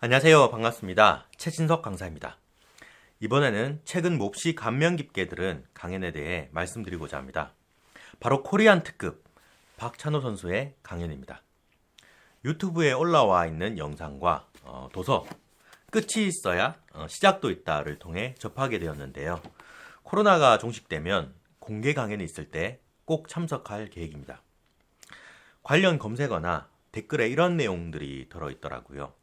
안녕하세요. 반갑습니다. 최진석 강사입니다. 이번에는 최근 몹시 감명 깊게 들은 강연에 대해 말씀드리고자 합니다. 바로 코리안 특급 박찬호 선수의 강연입니다. 유튜브에 올라와 있는 영상과 도서 끝이 있어야 시작도 있다를 통해 접하게 되었는데요. 코로나가 종식되면 공개 강연이 있을 때 꼭 참석할 계획입니다. 관련 검색어나 댓글에 이런 내용들이 들어있더라고요.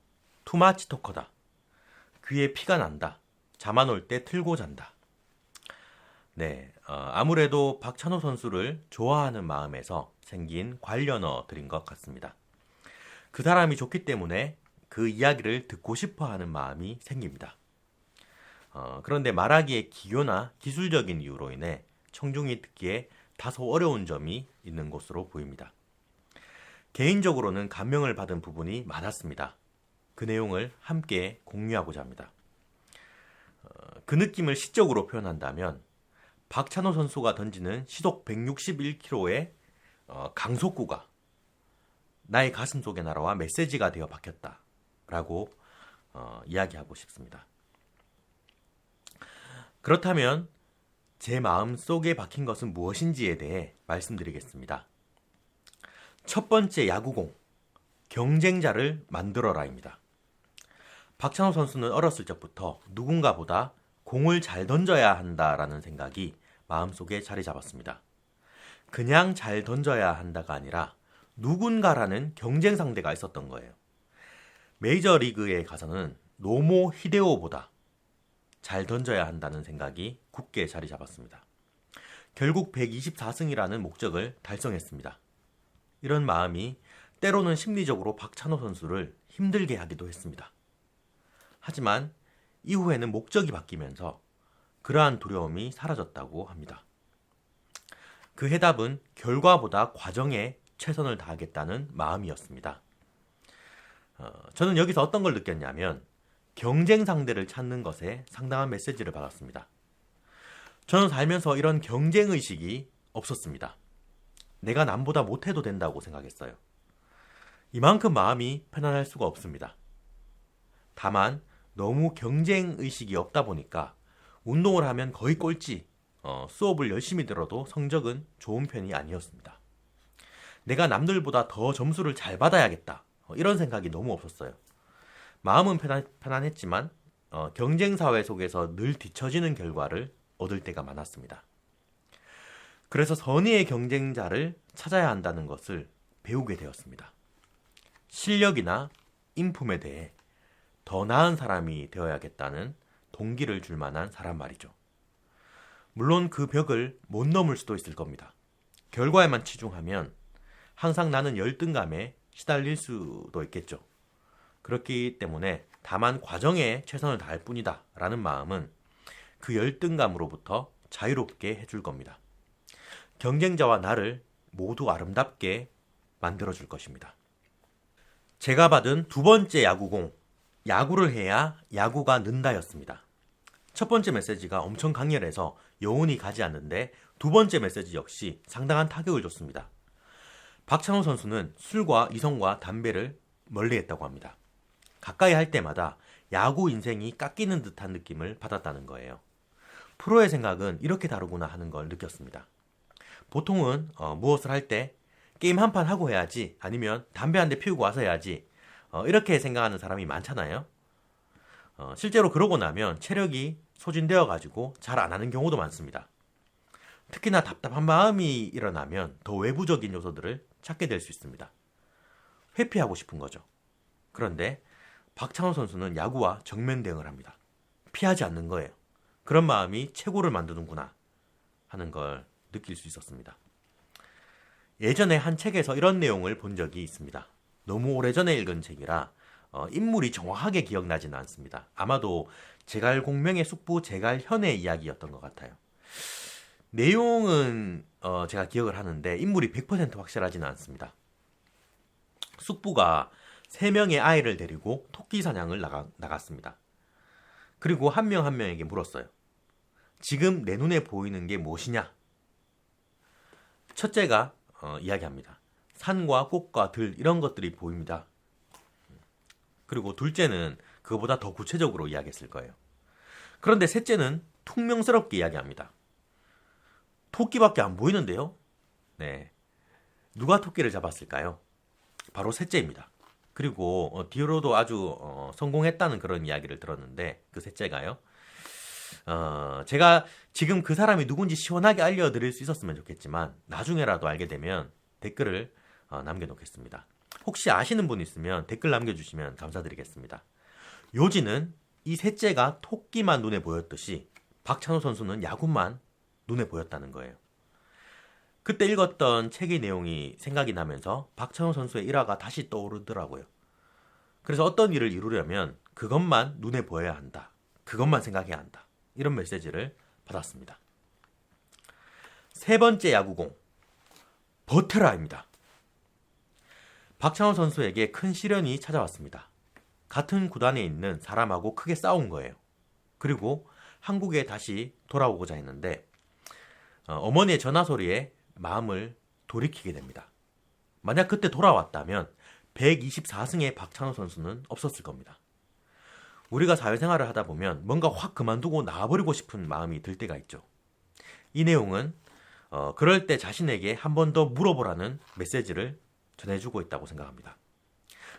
투마치 토커다. 귀에 피가 난다. 잠 안 올 때 틀고 잔다. 네, 아무래도 박찬호 선수를 좋아하는 마음에서 생긴 관련어들인 것 같습니다. 그 사람이 좋기 때문에 그 이야기를 듣고 싶어 하는 마음이 생깁니다. 그런데 말하기에 기교나 기술적인 이유로 인해 청중이 듣기에 다소 어려운 점이 있는 것으로 보입니다. 개인적으로는 감명을 받은 부분이 많았습니다. 그 내용을 함께 공유하고자 합니다. 그 느낌을 시적으로 표현한다면 박찬호 선수가 던지는 시속 161km의 강속구가 나의 가슴 속에 날아와 메시지가 되어 박혔다 라고 이야기하고 싶습니다. 그렇다면 제 마음 속에 박힌 것은 무엇인지에 대해 말씀드리겠습니다. 첫 번째 야구공, 경쟁자를 만들어라입니다. 박찬호 선수는 어렸을 적부터 누군가보다 공을 잘 던져야 한다라는 생각이 마음속에 자리 잡았습니다. 그냥 잘 던져야 한다가 아니라 누군가라는 경쟁 상대가 있었던 거예요. 메이저리그에 가서는 노모 히데오보다 잘 던져야 한다는 생각이 굳게 자리 잡았습니다. 결국 124승이라는 목적을 달성했습니다. 이런 마음이 때로는 심리적으로 박찬호 선수를 힘들게 하기도 했습니다. 하지만 이후에는 목적이 바뀌면서 그러한 두려움이 사라졌다고 합니다. 그 해답은 결과보다 과정에 최선을 다하겠다는 마음이었습니다. 저는 여기서 어떤 걸 느꼈냐면 경쟁 상대를 찾는 것에 상당한 메시지를 받았습니다. 저는 살면서 이런 경쟁의식이 없었습니다. 내가 남보다 못해도 된다고 생각했어요. 이만큼 마음이 편안할 수가 없습니다. 다만 너무 경쟁의식이 없다 보니까 운동을 하면 거의 꼴찌, 수업을 열심히 들어도 성적은 좋은 편이 아니었습니다. 내가 남들보다 더 점수를 잘 받아야겠다, 이런 생각이 너무 없었어요. 마음은 편안했지만 경쟁사회 속에서 늘 뒤처지는 결과를 얻을 때가 많았습니다. 그래서 선의의 경쟁자를 찾아야 한다는 것을 배우게 되었습니다. 실력이나 인품에 대해 더 나은 사람이 되어야겠다는 동기를 줄 만한 사람 말이죠. 물론 그 벽을 못 넘을 수도 있을 겁니다. 결과에만 치중하면 항상 나는 열등감에 시달릴 수도 있겠죠. 그렇기 때문에 다만 과정에 최선을 다할 뿐이다 라는 마음은 그 열등감으로부터 자유롭게 해줄 겁니다. 경쟁자와 나를 모두 아름답게 만들어줄 것입니다. 제가 받은 두 번째 야구공, 야구를 해야 야구가 는다였습니다. 첫 번째 메시지가 엄청 강렬해서 여운이 가지 않는데 두 번째 메시지 역시 상당한 타격을 줬습니다. 박찬호 선수는 술과 이성과 담배를 멀리했다고 합니다. 가까이 할 때마다 야구 인생이 깎이는 듯한 느낌을 받았다는 거예요. 프로의 생각은 이렇게 다르구나 하는 걸 느꼈습니다. 보통은 무엇을 할 때 게임 한 판 하고 해야지, 아니면 담배 한 대 피우고 와서 해야지, 이렇게 생각하는 사람이 많잖아요. 실제로 그러고 나면 체력이 소진되어 가지고 잘 안 하는 경우도 많습니다. 특히나 답답한 마음이 일어나면 더 외부적인 요소들을 찾게 될 수 있습니다. 회피하고 싶은 거죠. 그런데 박찬호 선수는 야구와 정면 대응을 합니다. 피하지 않는 거예요. 그런 마음이 최고를 만드는구나 하는 걸 느낄 수 있었습니다. 예전에 한 책에서 이런 내용을 본 적이 있습니다. 너무 오래전에 읽은 책이라 인물이 정확하게 기억나지는 않습니다. 아마도 제갈공명의 숙부 제갈현의 이야기였던 것 같아요. 내용은 제가 기억을 하는데 인물이 100% 확실하지는 않습니다. 숙부가 3명의 아이를 데리고 토끼 사냥을 나갔습니다. 그리고 한 명 한 명에게 물었어요. 지금 내 눈에 보이는 게 무엇이냐? 첫째가 이야기합니다. 산과 꽃과 들, 이런 것들이 보입니다. 그리고 둘째는 그거보다 더 구체적으로 이야기했을 거예요. 그런데 셋째는 퉁명스럽게 이야기합니다. 토끼밖에 안 보이는데요? 네. 누가 토끼를 잡았을까요? 바로 셋째입니다. 그리고 뒤로도 아주 성공했다는 그런 이야기를 들었는데 그 셋째가요. 제가 지금 그 사람이 누군지 시원하게 알려드릴 수 있었으면 좋겠지만 나중에라도 알게 되면 댓글을 남겨놓겠습니다. 혹시 아시는 분 있으면 댓글 남겨주시면 감사드리겠습니다. 요지는 이 셋째가 토끼만 눈에 보였듯이 박찬호 선수는 야구만 눈에 보였다는 거예요. 그때 읽었던 책의 내용이 생각이 나면서 박찬호 선수의 일화가 다시 떠오르더라고요. 그래서 어떤 일을 이루려면 그것만 눈에 보여야 한다. 그것만 생각해야 한다. 이런 메시지를 받았습니다. 세 번째 야구공, 버텨라입니다. 박찬호 선수에게 큰 시련이 찾아왔습니다. 같은 구단에 있는 사람하고 크게 싸운 거예요. 그리고 한국에 다시 돌아오고자 했는데 어머니의 전화 소리에 마음을 돌이키게 됩니다. 만약 그때 돌아왔다면 124승의 박찬호 선수는 없었을 겁니다. 우리가 사회생활을 하다 보면 뭔가 확 그만두고 나와버리고 싶은 마음이 들 때가 있죠. 이 내용은 그럴 때 자신에게 한 번 더 물어보라는 메시지를 전해주고 있다고 생각합니다.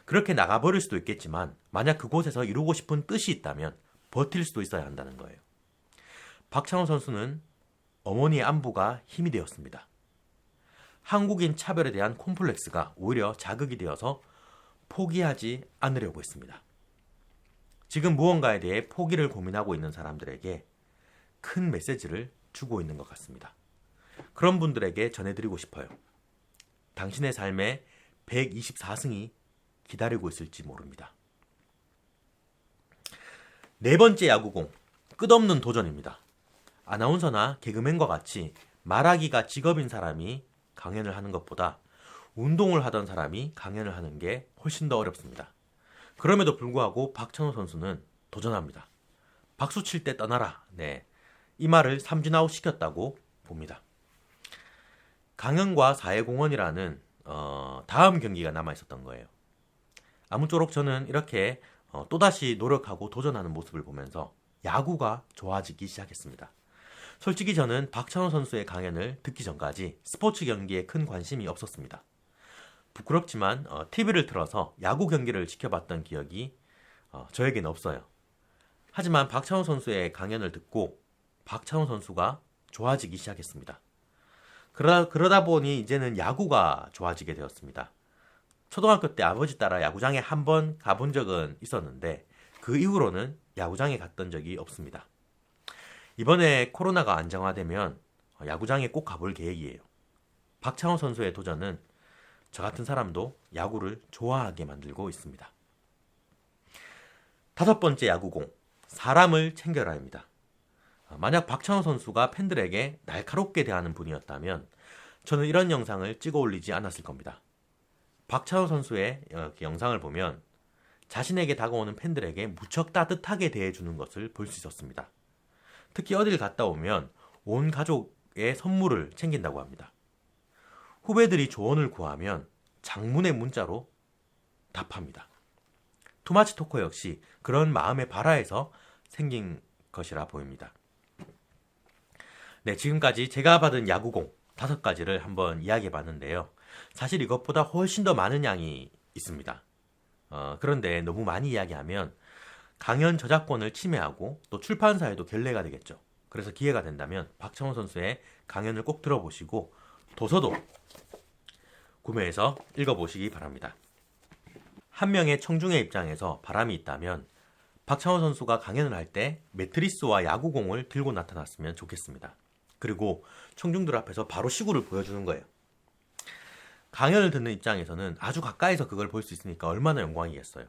그렇게 나가버릴 수도 있겠지만 만약 그곳에서 이루고 싶은 뜻이 있다면 버틸 수도 있어야 한다는 거예요. 박찬호 선수는 어머니의 안부가 힘이 되었습니다. 한국인 차별에 대한 콤플렉스가 오히려 자극이 되어서 포기하지 않으려고 했습니다. 지금 무언가에 대해 포기를 고민하고 있는 사람들에게 큰 메시지를 주고 있는 것 같습니다. 그런 분들에게 전해드리고 싶어요. 당신의 삶에 124승이 기다리고 있을지 모릅니다. 네 번째 야구공, 끝없는 도전입니다. 아나운서나 개그맨과 같이 말하기가 직업인 사람이 강연을 하는 것보다 운동을 하던 사람이 강연을 하는 게 훨씬 더 어렵습니다. 그럼에도 불구하고 박찬호 선수는 도전합니다. 박수 칠 때 떠나라. 네, 이 말을 삼진아웃 시켰다고 봅니다. 강연과 사회공헌이라는 다음 경기가 남아있었던 거예요. 아무쪼록 저는 이렇게 또다시 노력하고 도전하는 모습을 보면서 야구가 좋아지기 시작했습니다. 솔직히 저는 박찬호 선수의 강연을 듣기 전까지 스포츠 경기에 큰 관심이 없었습니다. 부끄럽지만 TV를 틀어서 야구 경기를 지켜봤던 기억이 저에게는 없어요. 하지만 박찬호 선수의 강연을 듣고 박찬호 선수가 좋아지기 시작했습니다. 그러다 보니 이제는 야구가 좋아지게 되었습니다. 초등학교 때 아버지 따라 야구장에 한 번 가본 적은 있었는데 그 이후로는 야구장에 갔던 적이 없습니다. 이번에 코로나가 안정화되면 야구장에 꼭 가볼 계획이에요. 박찬호 선수의 도전은 저 같은 사람도 야구를 좋아하게 만들고 있습니다. 다섯 번째 야구공, 사람을 챙겨라입니다. 만약 박찬호 선수가 팬들에게 날카롭게 대하는 분이었다면 저는 이런 영상을 찍어 올리지 않았을 겁니다. 박찬호 선수의 영상을 보면 자신에게 다가오는 팬들에게 무척 따뜻하게 대해주는 것을 볼 수 있었습니다. 특히 어딜 갔다 오면 온 가족의 선물을 챙긴다고 합니다. 후배들이 조언을 구하면 장문의 문자로 답합니다. 투마치 토커 역시 그런 마음의 발화에서 생긴 것이라 보입니다. 네, 지금까지 제가 받은 야구공 5가지를 한번 이야기해 봤는데요. 사실 이것보다 훨씬 더 많은 양이 있습니다. 그런데 너무 많이 이야기하면 강연 저작권을 침해하고 또 출판사에도 결례가 되겠죠. 그래서 기회가 된다면 박찬호 선수의 강연을 꼭 들어보시고 도서도 구매해서 읽어보시기 바랍니다. 한 명의 청중의 입장에서 바람이 있다면 박찬호 선수가 강연을 할 때 매트리스와 야구공을 들고 나타났으면 좋겠습니다. 그리고 청중들 앞에서 바로 시구를 보여주는 거예요. 강연을 듣는 입장에서는 아주 가까이서 그걸 볼 수 있으니까 얼마나 영광이겠어요.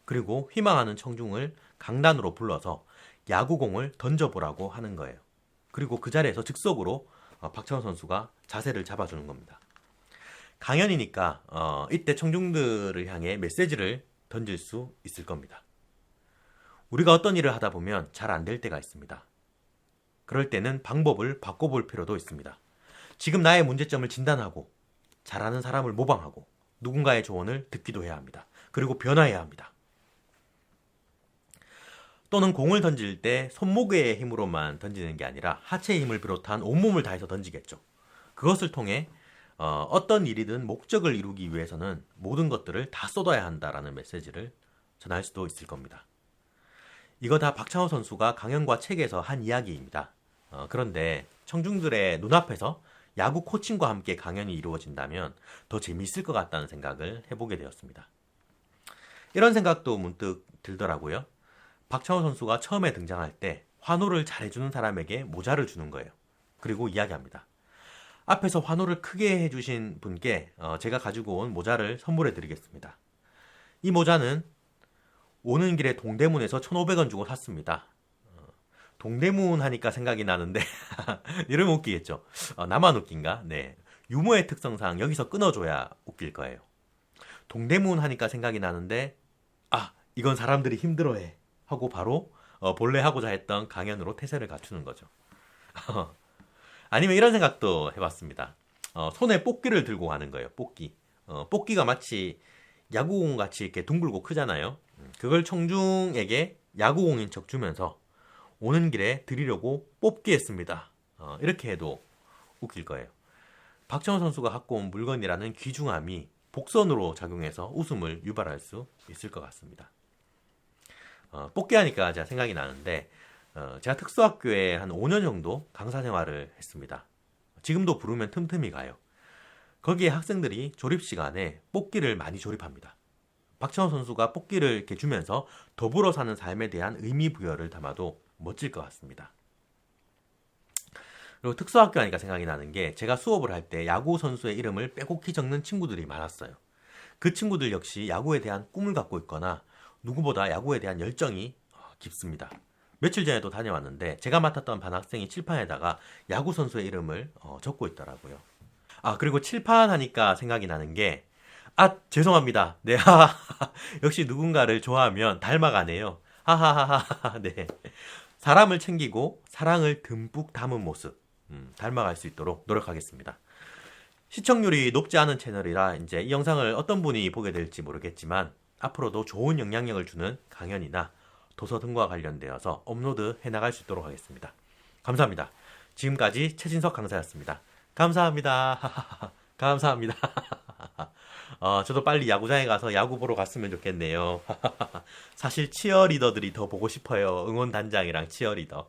그리고 희망하는 청중을 강단으로 불러서 야구공을 던져보라고 하는 거예요. 그리고 그 자리에서 즉석으로 박찬호 선수가 자세를 잡아주는 겁니다. 강연이니까 이때 청중들을 향해 메시지를 던질 수 있을 겁니다. 우리가 어떤 일을 하다 보면 잘 안 될 때가 있습니다. 그럴 때는 방법을 바꿔볼 필요도 있습니다. 지금 나의 문제점을 진단하고 잘하는 사람을 모방하고 누군가의 조언을 듣기도 해야 합니다. 그리고 변화해야 합니다. 또는 공을 던질 때 손목의 힘으로만 던지는 게 아니라 하체의 힘을 비롯한 온몸을 다해서 던지겠죠. 그것을 통해 어떤 일이든 목적을 이루기 위해서는 모든 것들을 다 쏟아야 한다라는 메시지를 전할 수도 있을 겁니다. 이거 다 박찬호 선수가 강연과 책에서 한 이야기입니다. 그런데 청중들의 눈앞에서 야구 코칭과 함께 강연이 이루어진다면 더 재미있을 것 같다는 생각을 해보게 되었습니다. 이런 생각도 문득 들더라고요. 박찬호 선수가 처음에 등장할 때 환호를 잘해주는 사람에게 모자를 주는 거예요. 그리고 이야기합니다. 앞에서 환호를 크게 해주신 분께 제가 가지고 온 모자를 선물해 드리겠습니다. 이 모자는 오는 길에 동대문에서 1,500원 주고 샀습니다. 동대문 하니까 생각이 나는데 이러면 웃기겠죠. 나만 웃긴가? 네. 유머의 특성상 여기서 끊어줘야 웃길 거예요. 동대문 하니까 생각이 나는데 이건 사람들이 힘들어해 하고 바로 본래 하고자 했던 강연으로 태세를 갖추는 거죠. 아니면 이런 생각도 해봤습니다. 손에 뽑기를 들고 가는 거예요. 뽑기. 뽑기가 마치 야구공 같이 이렇게 둥글고 크잖아요. 그걸 청중에게 야구공인 척 주면서 오는 길에 드리려고 뽑기 했습니다. 이렇게 해도 웃길 거예요. 박찬호 선수가 갖고 온 물건이라는 귀중함이 복선으로 작용해서 웃음을 유발할 수 있을 것 같습니다. 뽑기 하니까 제가 생각이 나는데 제가 특수학교에 한 5년 정도 강사 생활을 했습니다. 지금도 부르면 틈틈이 가요. 거기에 학생들이 졸업 시간에 뽑기를 많이 조립합니다. 박찬호 선수가 뽑기를 이렇게 주면서 더불어 사는 삶에 대한 의미 부여를 담아도 멋질 것 같습니다. 그리고 특수학교 하니까 생각이 나는 게 제가 수업을 할 때 야구 선수의 이름을 빼곡히 적는 친구들이 많았어요. 그 친구들 역시 야구에 대한 꿈을 갖고 있거나 누구보다 야구에 대한 열정이 깊습니다. 며칠 전에도 다녀왔는데 제가 맡았던 반 학생이 칠판에다가 야구 선수의 이름을 적고 있더라고요. 그리고 칠판 하니까 생각이 나는 게 죄송합니다. 네, 역시 누군가를 좋아하면 닮아가네요. 하하하하. 네. 사람을 챙기고 사랑을 듬뿍 담은 모습 닮아갈 수 있도록 노력하겠습니다. 시청률이 높지 않은 채널이라 이제 이 영상을 어떤 분이 보게 될지 모르겠지만 앞으로도 좋은 영향력을 주는 강연이나 도서 등과 관련되어서 업로드 해나갈 수 있도록 하겠습니다. 감사합니다. 지금까지 최진석 강사였습니다. 감사합니다. 감사합니다. 저도 빨리 야구장에 가서 야구 보러 갔으면 좋겠네요. 사실 치어리더들이 더 보고 싶어요. 응원단장이랑 치어리더.